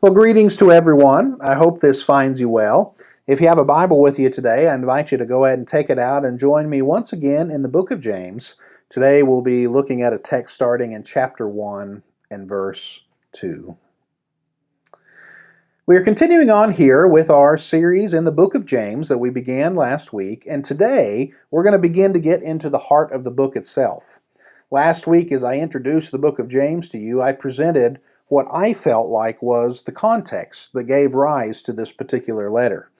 Well, greetings to everyone. I hope this finds you well. If you have a Bible with you today, I invite you to go ahead and take it out and join me once again in the book of James. Today we'll be looking at a text starting in chapter 1 and verse 2. We are continuing on here with our series in the book of James that we began last week, and today we're going to begin to get into the heart of the book itself. Last week, as I introduced the book of James to you, I presented what I felt like was the context that gave rise to this particular letter.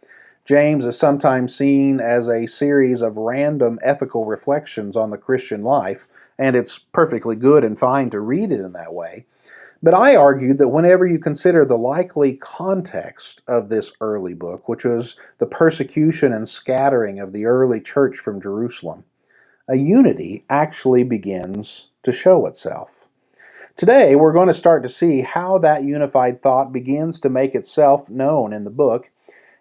James is sometimes seen as a series of random ethical reflections on the Christian life, and it's perfectly good and fine to read it in that way. But I argued that whenever you consider the likely context of this early book, which was the persecution and scattering of the early church from Jerusalem, a unity actually begins to show itself. Today, we're going to start to see how that unified thought begins to make itself known in the book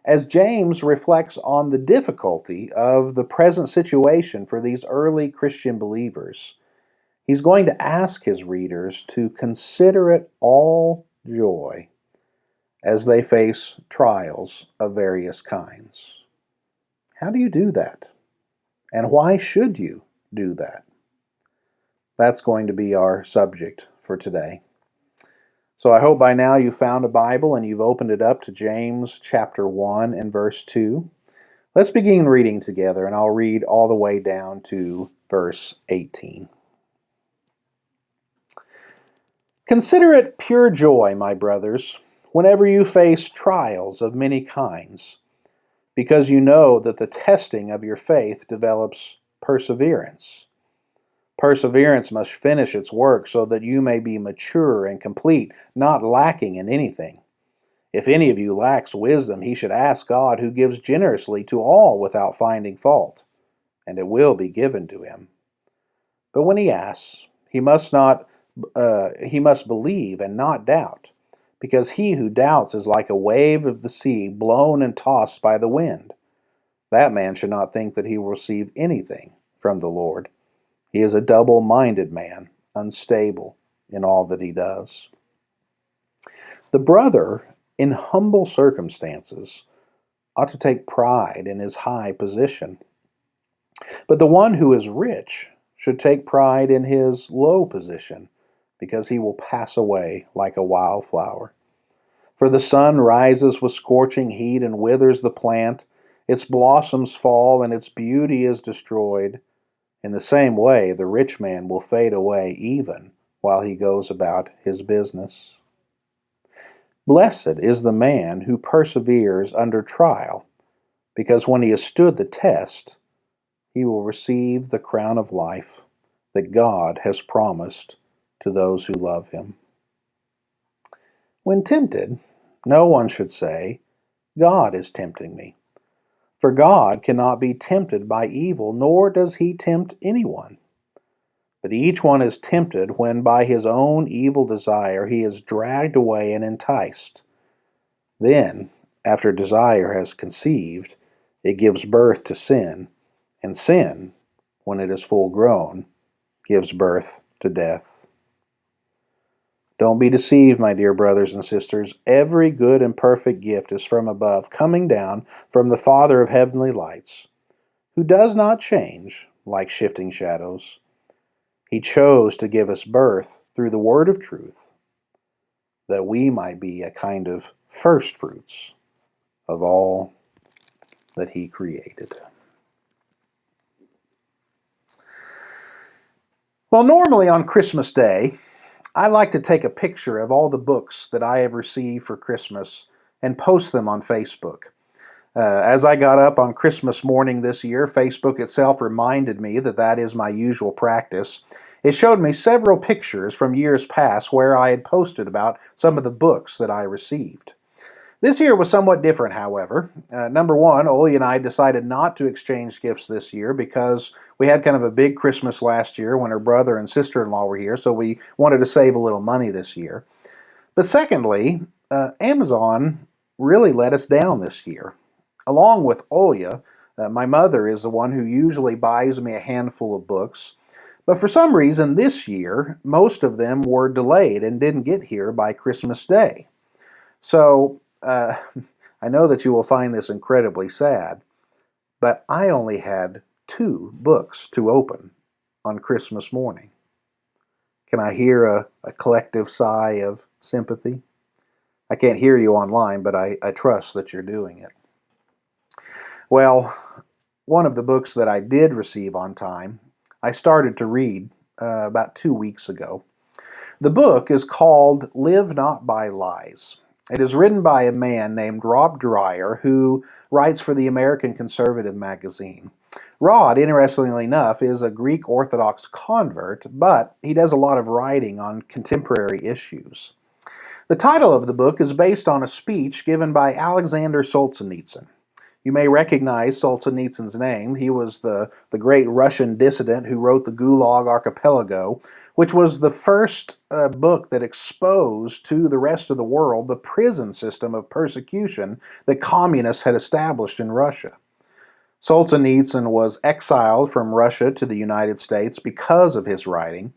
as James reflects on the difficulty of the present situation for these early Christian believers. He's going to ask his readers to consider it all joy as they face trials of various kinds. How do you do that? And why should you do that? That's going to be our subject for today. So I hope by now you found a Bible and you've opened it up to James chapter 1 and verse 2. Let's begin reading together, and I'll read all the way down to verse 18. Consider it pure joy, my brothers, whenever you face trials of many kinds, because you know that the testing of your faith develops perseverance. Perseverance must finish its work so that you may be mature and complete, not lacking in anything. If any of you lacks wisdom, he should ask God, who gives generously to all without finding fault, and it will be given to him. But when he asks, he must believe and not doubt, because he who doubts is like a wave of the sea blown and tossed by the wind. That man should not think that he will receive anything from the Lord. He is a double-minded man, unstable in all that he does. The brother, in humble circumstances, ought to take pride in his high position. But the one who is rich should take pride in his low position, because he will pass away like a wildflower. For the sun rises with scorching heat and withers the plant, its blossoms fall and its beauty is destroyed. In the same way, the rich man will fade away even while he goes about his business. Blessed is the man who perseveres under trial, because when he has stood the test, he will receive the crown of life that God has promised to those who love him. When tempted, no one should say, God is tempting me. For God cannot be tempted by evil, nor does he tempt anyone. But each one is tempted when by his own evil desire he is dragged away and enticed. Then, after desire has conceived, it gives birth to sin, and sin, when it is full grown, gives birth to death. Don't be deceived, my dear brothers and sisters. Every good and perfect gift is from above, coming down from the Father of heavenly lights, who does not change like shifting shadows. He chose to give us birth through the word of truth, that we might be a kind of first fruits of all that he created. Well, normally on Christmas Day, I like to take a picture of all the books that I have received for Christmas and post them on Facebook. As I got up on Christmas morning this year, Facebook itself reminded me that that is my usual practice. It showed me several pictures from years past where I had posted about some of the books that I received. This year was somewhat different, however. Number one, Oli and I decided not to exchange gifts this year because we had kind of a big Christmas last year when her brother and sister-in-law were here, so we wanted to save a little money this year. But secondly, Amazon really let us down this year. Along with Olya, my mother is the one who usually buys me a handful of books, but for some reason this year, most of them were delayed and didn't get here by Christmas Day. So, I know that you will find this incredibly sad, but I only had 2 books to open on Christmas morning. Can I hear a collective sigh of sympathy? I can't hear you online, but I trust that you're doing it. Well, one of the books that I did receive on time, I started to read about 2 weeks ago. The book is called Live Not by Lies. It is written by a man named Rod Dreher, who writes for the American Conservative magazine. Rod, interestingly enough, is a Greek Orthodox convert, but he does a lot of writing on contemporary issues. The title of the book is based on a speech given by Alexander Solzhenitsyn. You may recognize Solzhenitsyn's name. He was the great Russian dissident who wrote the Gulag Archipelago, which was the first book that exposed to the rest of the world the prison system of persecution that communists had established in Russia. Solzhenitsyn was exiled from Russia to the United States because of his writing,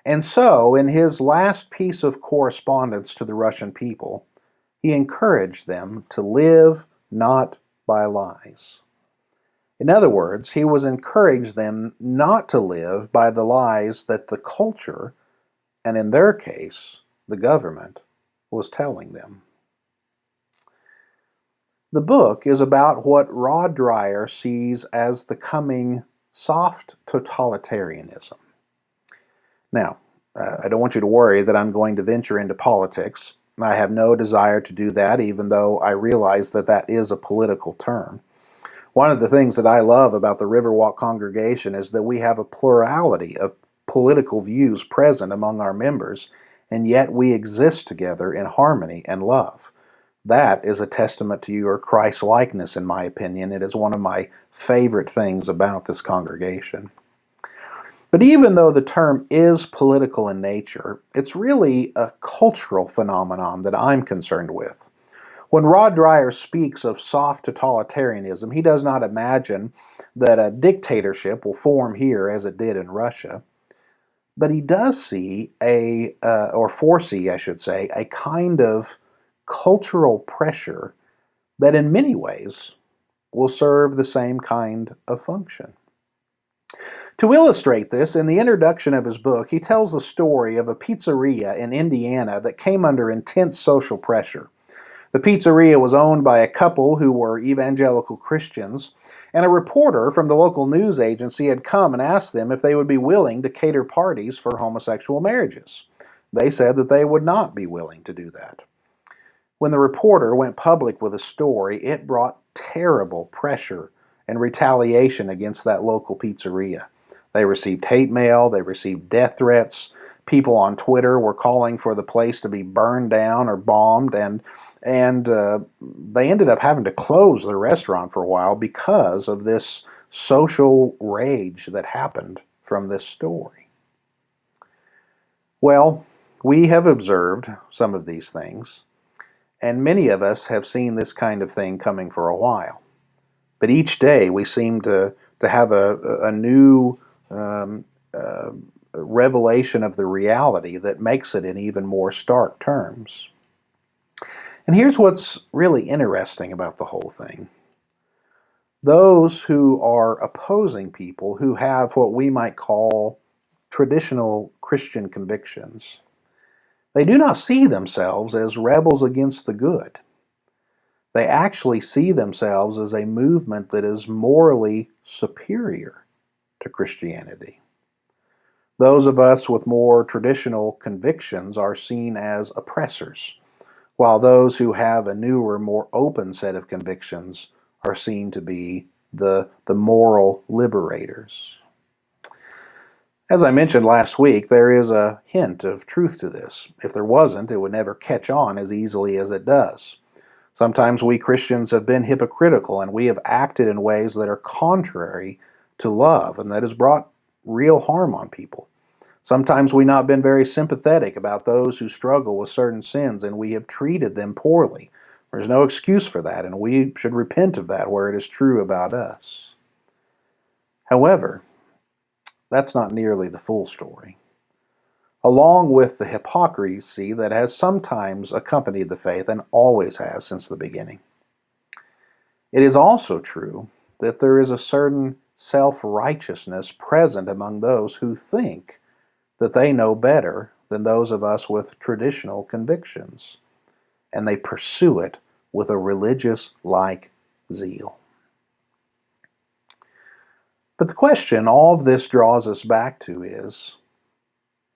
and so, in his last piece of correspondence to the Russian people, he encouraged them to live not by lies. In other words, he was encouraging them not to live by the lies that the culture, and in their case, the government, was telling them. The book is about what Rod Dreher sees as the coming soft totalitarianism. Now, I don't want you to worry that I'm going to venture into politics. I have no desire to do that, even though I realize that that is a political term. One of the things that I love about the Riverwalk congregation is that we have a plurality of political views present among our members, and yet we exist together in harmony and love. That is a testament to your Christ-likeness, in my opinion. It is one of my favorite things about this congregation. But even though the term is political in nature, it's really a cultural phenomenon that I'm concerned with. When Rod Dreher speaks of soft totalitarianism, he does not imagine that a dictatorship will form here as it did in Russia. But he does see or foresee, I should say, a kind of cultural pressure that in many ways will serve the same kind of function. To illustrate this, in the introduction of his book, he tells the story of a pizzeria in Indiana that came under intense social pressure. The pizzeria was owned by a couple who were evangelical Christians, and a reporter from the local news agency had come and asked them if they would be willing to cater parties for homosexual marriages. They said that they would not be willing to do that. When the reporter went public with a story, it brought terrible pressure and retaliation against that local pizzeria. They received hate mail, they received death threats. People on Twitter were calling for the place to be burned down or bombed, and they ended up having to close the restaurant for a while because of this social rage that happened from this story. Well, we have observed some of these things, and many of us have seen this kind of thing coming for a while. But each day we seem to have a new revelation of the reality that makes it in even more stark terms. And here's what's really interesting about the whole thing. Those who are opposing people who have what we might call traditional Christian convictions, they do not see themselves as rebels against the good. They actually see themselves as a movement that is morally superior to Christianity. Those of us with more traditional convictions are seen as oppressors, while those who have a newer, more open set of convictions are seen to be the moral liberators. As I mentioned last week, there is a hint of truth to this. If there wasn't, it would never catch on as easily as it does. Sometimes we Christians have been hypocritical and we have acted in ways that are contrary to love and that has brought real harm on people. Sometimes we've not been very sympathetic about those who struggle with certain sins and we have treated them poorly. There's no excuse for that, and we should repent of that where it is true about us. However, that's not nearly the full story. along with the hypocrisy that has sometimes accompanied the faith and always has since the beginning. It is also true that there is a certain self-righteousness present among those who think that they know better than those of us with traditional convictions, and they pursue it with a religious-like zeal. But the question all of this draws us back to is,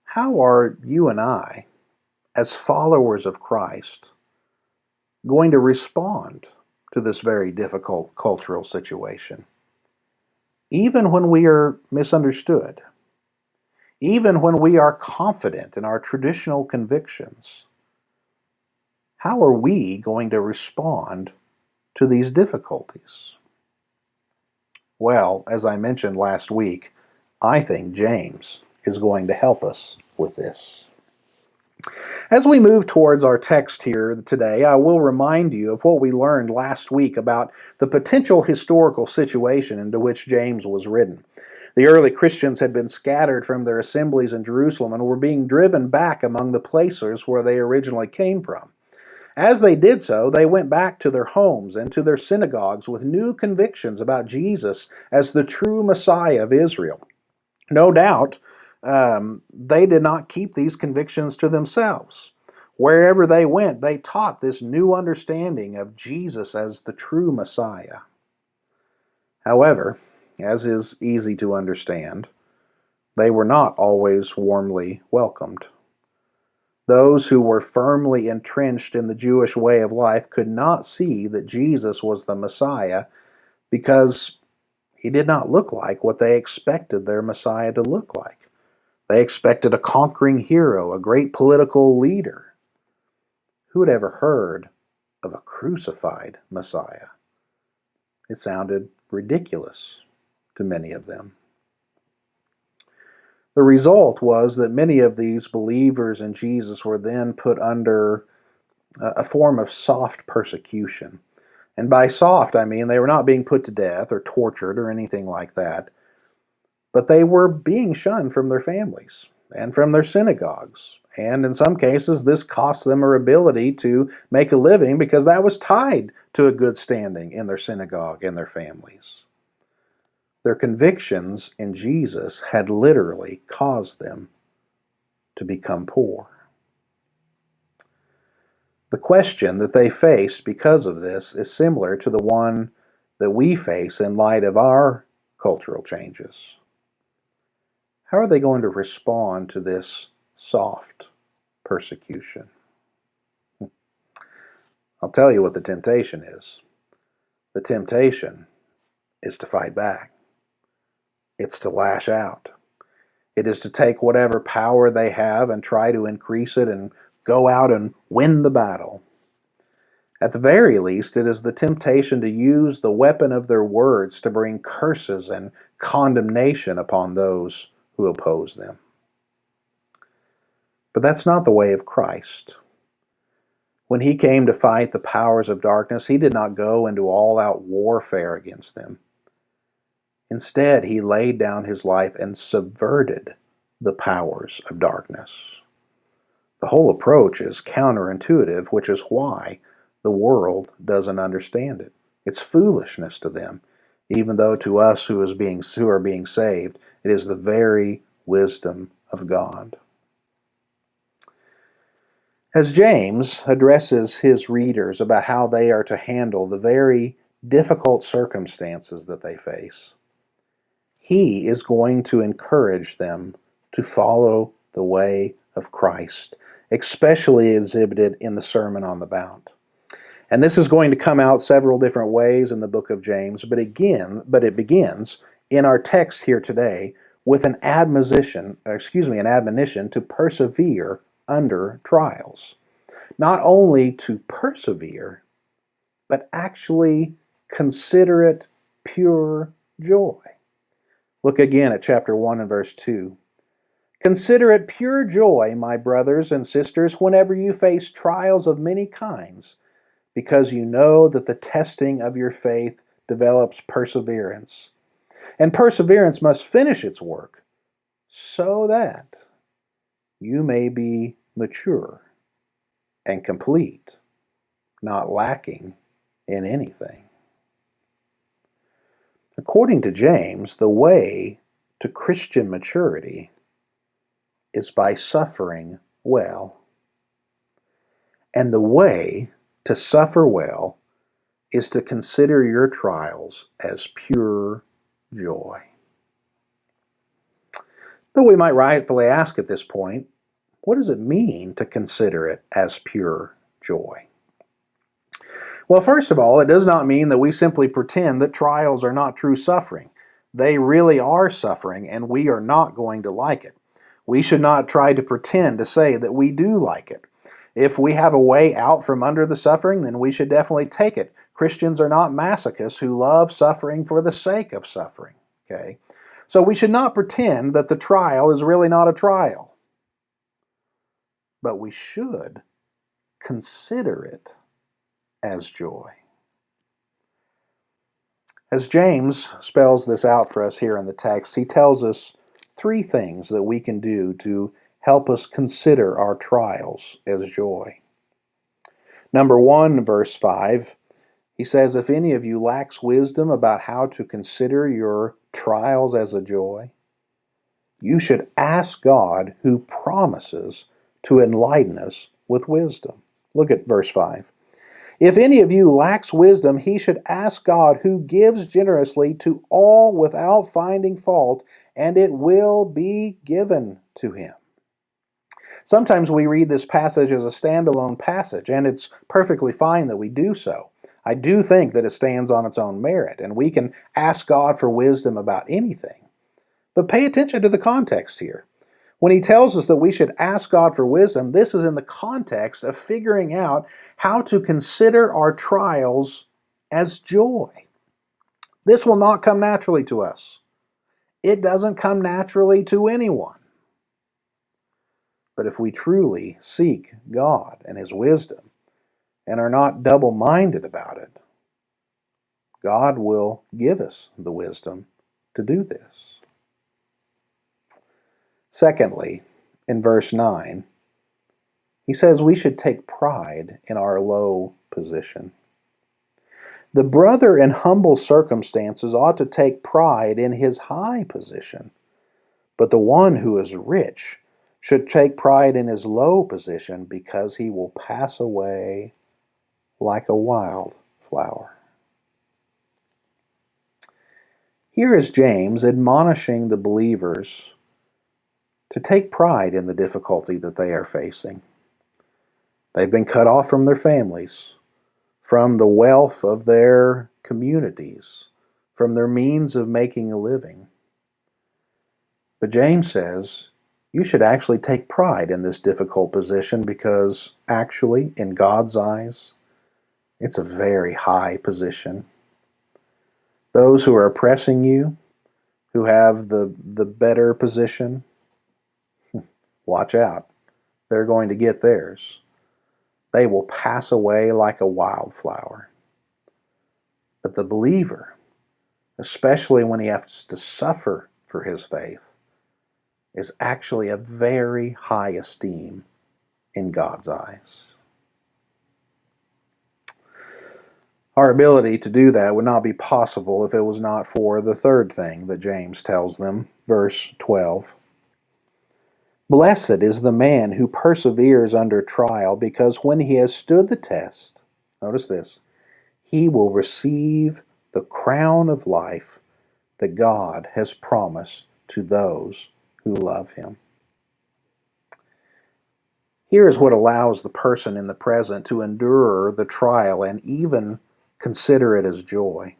how are you and I, as followers of Christ, going to respond to this very difficult cultural situation? Even when we are misunderstood, even when we are confident in our traditional convictions, how are we going to respond to these difficulties? Well, as I mentioned last week, I think James is going to help us with this. As we move towards our text here today, I will remind you of what we learned last week about the potential historical situation into which James was written. The early Christians had been scattered from their assemblies in Jerusalem and were being driven back among the places where they originally came from. As they did so, they went back to their homes and to their synagogues with new convictions about Jesus as the true Messiah of Israel. No doubt, they did not keep these convictions to themselves. Wherever they went, they taught this new understanding of Jesus as the true Messiah. However, as is easy to understand, they were not always warmly welcomed. Those who were firmly entrenched in the Jewish way of life could not see that Jesus was the Messiah because he did not look like what they expected their Messiah to look like. They expected a conquering hero, a great political leader. Who had ever heard of a crucified Messiah? It sounded ridiculous to many of them. The result was that many of these believers in Jesus were then put under a form of soft persecution. And by soft, I mean they were not being put to death or tortured or anything like that, but they were being shunned from their families and from their synagogues. And in some cases, this cost them their ability to make a living because that was tied to a good standing in their synagogue and their families. Their convictions in Jesus had literally caused them to become poor. The question that they faced because of this is similar to the one that we face in light of our cultural changes. How are they going to respond to this soft persecution? I'll tell you what the temptation is. The temptation is to fight back. It's to lash out. It is to take whatever power they have and try to increase it and go out and win the battle. At the very least, it is the temptation to use the weapon of their words to bring curses and condemnation upon those who oppose them. But that's not the way of Christ. When he came to fight the powers of darkness, he did not go into all-out warfare against them. Instead, he laid down his life and subverted the powers of darkness. The whole approach is counterintuitive, which is why the world doesn't understand it. It's foolishness to them, even though to us who are being saved, it is the very wisdom of God. As James addresses his readers about how they are to handle the very difficult circumstances that they face, he is going to encourage them to follow the way of Christ, especially exhibited in the Sermon on the Mount. And this is going to come out several different ways in the book of James, but it begins in our text here today with an admonition to persevere under trials. Not only to persevere, but actually consider it pure joy. Look again at chapter 1 and verse 2. Consider it pure joy, my brothers and sisters, whenever you face trials of many kinds, because you know that the testing of your faith develops perseverance. And perseverance must finish its work, so that you may be mature and complete, not lacking in anything. According to James, the way to Christian maturity is by suffering well. And the way to suffer well is to consider your trials as pure joy. But we might rightfully ask at this point, what does it mean to consider it as pure joy? Well, first of all, it does not mean that we simply pretend that trials are not true suffering. They really are suffering, and we are not going to like it. We should not try to pretend to say that we do like it. If we have a way out from under the suffering, then we should definitely take it. Christians are not masochists who love suffering for the sake of suffering. Okay? So we should not pretend that the trial is really not a trial. But we should consider it as joy. As James spells this out for us here in the text, he tells us three things that we can do to help us consider our trials as joy. Number 1, verse 5, he says, if any of you lacks wisdom about how to consider your trials as a joy, you should ask God, who promises to enlighten us with wisdom. Look at verse 5. If any of you lacks wisdom, he should ask God, who gives generously to all without finding fault, and it will be given to him. Sometimes we read this passage as a standalone passage, and it's perfectly fine that we do so. I do think that it stands on its own merit, and we can ask God for wisdom about anything. But pay attention to the context here. When he tells us that we should ask God for wisdom, this is in the context of figuring out how to consider our trials as joy. This will not come naturally to us. It doesn't come naturally to anyone. But if we truly seek God and his wisdom and are not double-minded about it, God will give us the wisdom to do this. Secondly, in verse 9, he says we should take pride in our low position. The brother in humble circumstances ought to take pride in his high position, but the one who is rich should take pride in his low position, because he will pass away like a wild flower. Here is James admonishing the believers to take pride in the difficulty that they are facing. They've been cut off from their families, from the wealth of their communities, from their means of making a living. But James says, you should actually take pride in this difficult position, because actually, in God's eyes, it's a very high position. Those who are oppressing you, who have the better position, watch out. They're going to get theirs. They will pass away like a wildflower. But the believer, especially when he has to suffer for his faith, is actually a very high esteem in God's eyes. Our ability to do that would not be possible if it was not for the third thing that James tells them, verse 12. Blessed is the man who perseveres under trial, because when he has stood the test, notice this, he will receive the crown of life that God has promised to those who love him. Here is what allows the person in the present to endure the trial and even consider it as joy.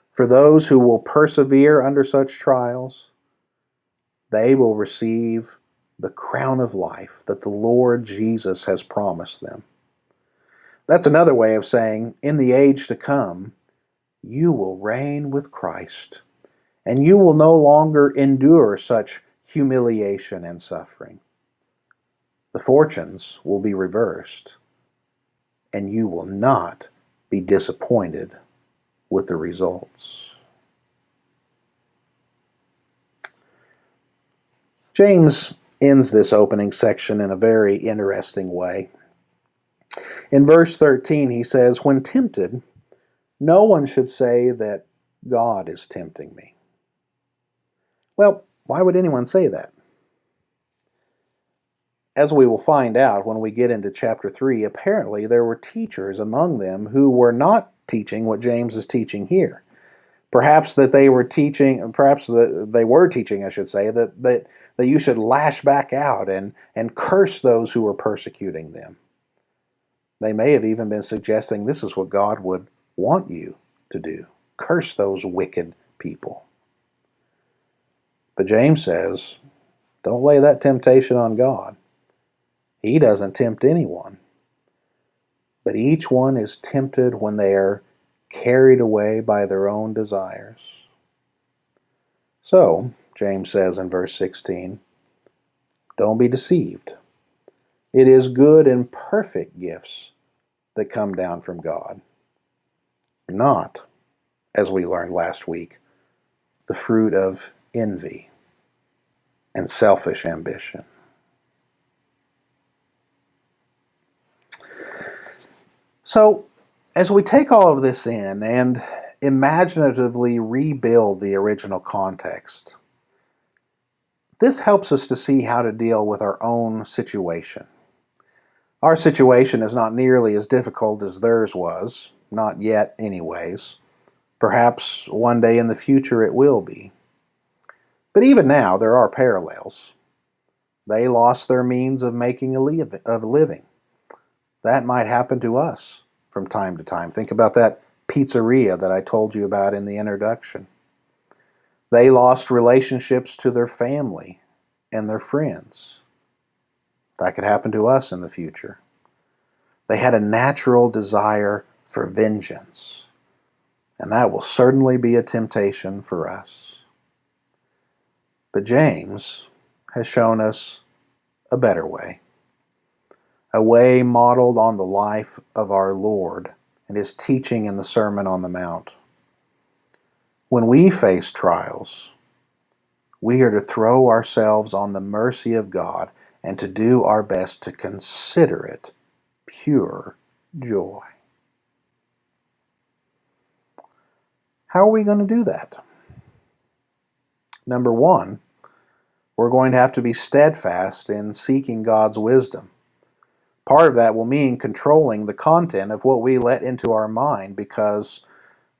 For those who will persevere under such trials, they will receive the crown of life that the Lord Jesus has promised them. That's another way of saying, in the age to come, you will reign with Christ, and you will no longer endure such humiliation and suffering. The fortunes will be reversed, and you will not be disappointed with the results. James ends this opening section in a very interesting way. In verse 13, he says, "When tempted, no one should say that God is tempting me." Well, why would anyone say that? As we will find out when we get into chapter 3, apparently there were teachers among them who were not teaching what James is teaching here. Perhaps they were teaching, I should say, that you should lash back out and curse those who were persecuting them. They may have even been suggesting this is what God would want you to do. Curse those wicked people. But James says, don't lay that temptation on God. He doesn't tempt anyone. But each one is tempted when they are carried away by their own desires. So, James says in verse 16, don't be deceived. It is good and perfect gifts that come down from God, not, as we learned last week, the fruit of envy and selfish ambition. So, as we take all of this in and imaginatively rebuild the original context, this helps us to see how to deal with our own situation. Our situation is not nearly as difficult as theirs was, not yet anyways. Perhaps one day in the future it will be. But even now there are parallels. They lost their means of making a living. That might happen to us from time to time. Think about that pizzeria that I told you about in the introduction. They lost relationships to their family and their friends. That could happen to us in the future. They had a natural desire for vengeance, and that will certainly be a temptation for us. But James has shown us a better way, a way modeled on the life of our Lord and his teaching in the Sermon on the Mount. When we face trials, we are to throw ourselves on the mercy of God and to do our best to consider it pure joy. How are we going to do that? Number one, we're going to have to be steadfast in seeking God's wisdom. Part of that will mean controlling the content of what we let into our mind, because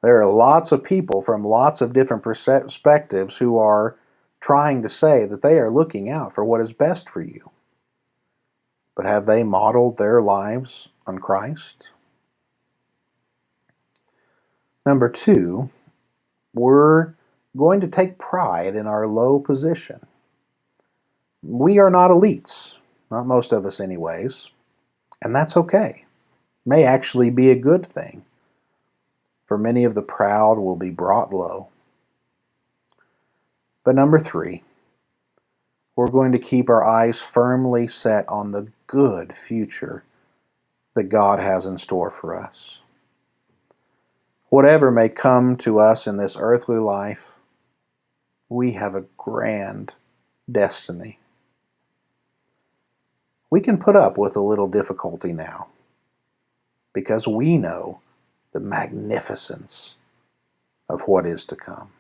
there are lots of people from lots of different perspectives who are trying to say that they are looking out for what is best for you. But have they modeled their lives on Christ? Number two, we're going to take pride in our low position. We are not elites, not most of us anyways, and that's okay. May actually be a good thing, for many of the proud will be brought low. But number three, we're going to keep our eyes firmly set on the good future that God has in store for us. Whatever may come to us in this earthly life, we have a grand destiny. We can put up with a little difficulty now because we know the magnificence of what is to come.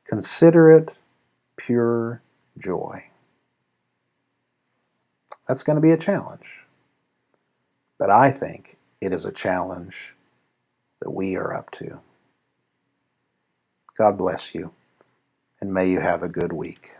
Consider it pure joy. That's going to be a challenge, but I think it is a challenge that we are up to. God bless you, and may you have a good week.